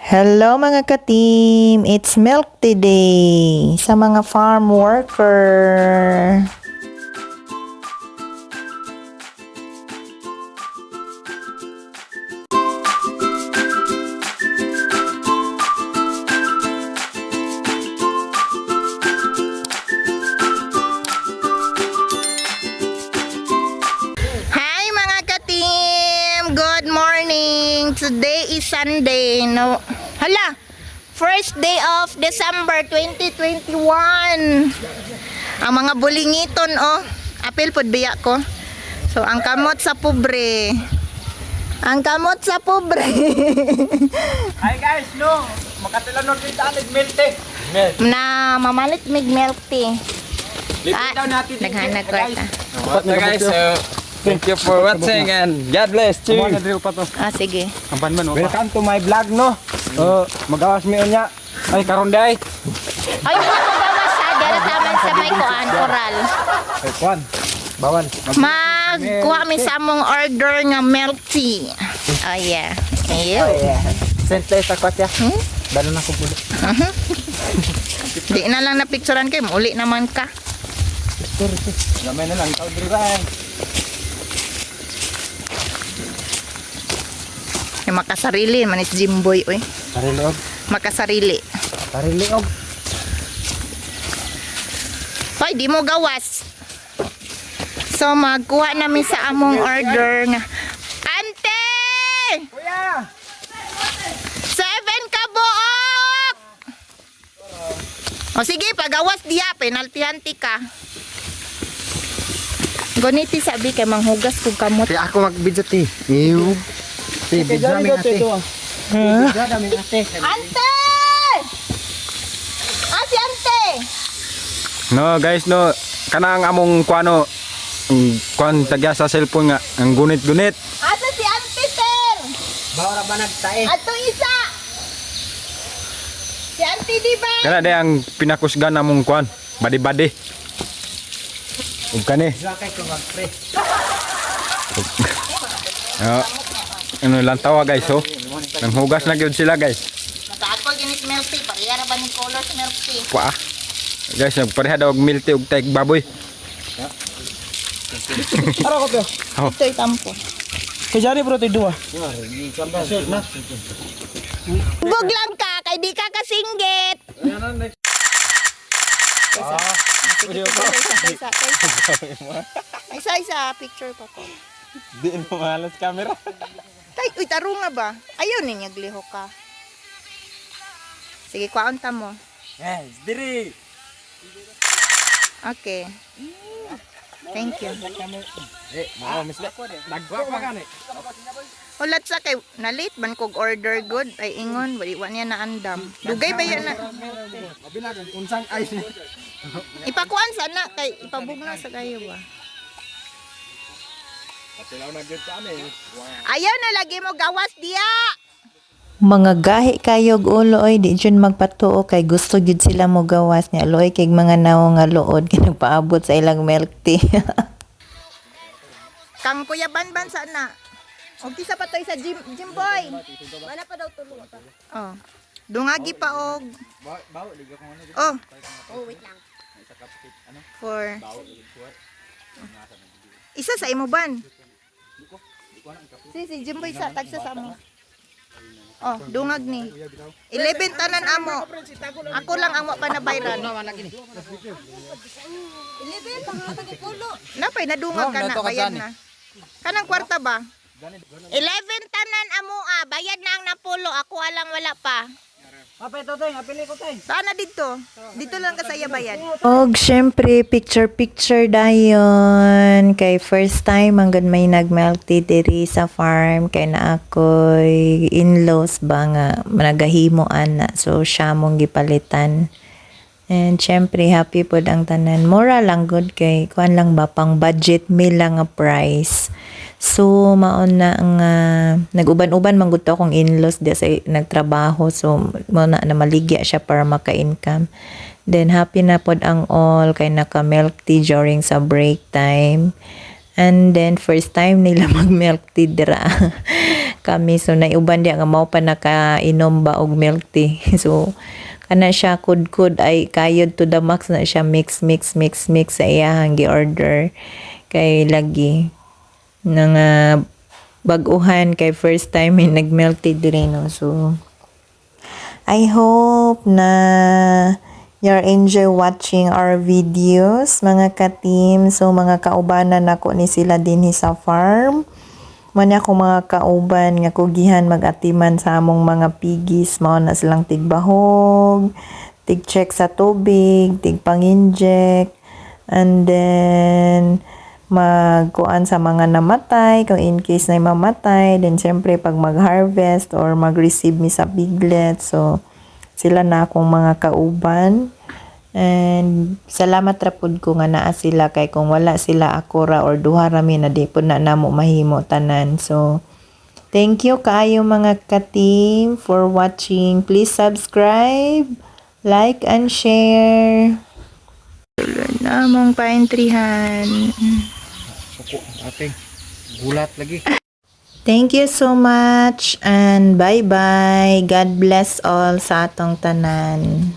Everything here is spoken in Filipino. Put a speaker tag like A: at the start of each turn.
A: Hello mga ka-team! It's milk tea day sa mga farm worker. Hi mga ka-team! Good morning! Today is Sunday. No, hala! First day of December 2021. Ang mga bulingiton, oh. Apil pod biya ko. So, ang kamot sa pobre. Ang kamot sa pobre.
B: Hi guys, no. Makatilanon din tanig milk tea.
A: Na mamalit mig milk tea.
B: Lipin daw natin.
A: Naghanag kwarta.
B: Guys, thank you for watching and God bless you.
A: Ah, sige.
B: Welcome to my vlog, no. Magawas mi unya. Ay karon day.
A: Ay, mga magawas sa dara taman sa may kuan, oral.
B: Ay kwan. Bawal.
A: Magkuha mi sa mong order nga milk tea. Oh yeah. Ayun.
B: Sente sa kwatya. Dalo na ko pulo.
A: Di na lang napicturean kay uli naman ka.
B: Gamay na lang tao diray.
A: Yung makasarili man is Jimboy oy.
B: Sarili og.
A: Makasarili.
B: Sarili og.
A: Hoy, di mo gawas. So magkuha namin sa among order nga. Ante!
B: Kuya.
A: 7 ka buok! O sige, pagawas diya, penaltihan ti ka. Guniti sabi kay manghugas kog kamot.
B: Kaya ako mag-video ti. Ew. Ti, video namin ate. Video namin ate.
A: Ante! Ah, si Ante!
B: No guys, no. Kanang among kuano kuan tagya sa cellphone nga ang gunit-gunit.
A: Asa si Ante, sir?
B: Bawra ba nagtae?
A: Ato isa! Si Ante, di ba?
B: Kana day ang pinakusgan namong kuan, badi-badi. Ug kani.
A: Sakay ko magpre.
B: Ano lang tawa guys, oh. Nang hugas na gyud sila guys.
A: Nataako ginit milk tea, pareha na ba ng color sa milk tea?
B: Wa. Guys, nagpareha daw og milk tea ug taig baboy.
C: Ara ko to.
A: Ito'y tampo.
C: Kajari bro to dua.
A: Bug lang ka, kay di ka kasinggit. Isa, picture pa ko.
B: Di mo mahalas camera.
A: Tay, uy, taro nga ba? Ayaw ninyag liho ka. Sige, kwaon ta mo.
B: Yes, diri.
A: Okay. Thank you.
B: Mao misle. Dagwa pa gani.
A: Ulat sa kay nalit man kog order good ay ingon wali wa niya naandam. Dugay ba yan na?
B: Abilagan unsang ice.
A: Ipakuan sana kay ipabugnaw sa kayo ba?
B: Patilaw na gyud kami.
A: Ayaw na lagi mo gawas diya.
D: Mga gahi kayog ulo oy di jud magpatuo kay gusto gid sila mo gawas nya loy kay mga nawo nga luod kay nagpaabot sa ilang milk tea.
A: Kang Kuya Banban sana. Og kisa pa toy sa Jimboy. Wala pa daw tulong ta. Oh. Dungagi pa og. Oh. Oh, wait lang. For isa sa imo ban. Si Jimboy sa tagsa sa amo. Oh, dungag ni. 11 tanan amo. Ako lang ang wa pa nabayran. 11 pangatag ikulo. Napay nadungag ka na bayad na. Kanang kwarta ba? 11 tanan amo bayad na ang napulo. Ako alang wala pa.
C: Apay to tay, apili ko tay.
A: Sana dito. Dito lang kasaya bayad.
D: Og syempre picture dayon kay first time ang may nag-milk tea diri sa farm kay na ako'y in-laws ba nga nagahimoan na so siya mong gipalitan. And syempre happy pod ang tanan. Mura lang good kay kuan lang ba pang budget meal lang nga price. So maon na nga nag-uban-uban man gud to akong in-laws di sa nagtrabaho so mo na maligya siya para maka-income. Then happy na pod ang all kay naka milk tea during sa break time. And then first time nila mag milk tea dira. Kami so naiuban diya nga mao pa nakainom ba og milk tea. So kana siya kud ay kayod to the max na siya mix sa iyahang gi-order kay lagi nang bag-uhan kay first time may nag-milk tea diri no. So I hope na you're enjoy watching our videos, mga ka-team. So, mga kaubanan nako ni sila din sa farm. Manya ko mga kauban nga kugihan mag-atiman sa among mga piggies. Mao na silang tigbahog, tig-check sa tubig, tig-pang-inject, and then magkuan sa mga namatay kung in case na mamatay. Then, syempre, pag mag-harvest or mag-receive mi sa piglet. So, sila na akong mga kauban. And salamat rapod ko nga naa sila kay kung wala sila ako ra or duha rami na di po na namo mahimo tanan. So thank you kaayo mga ka-team for watching. Please subscribe, like and share.
A: Namong paintrihan.
C: Suko, ating. Gulat lagi.
D: Thank you so much and bye-bye. God bless all sa atong tanan.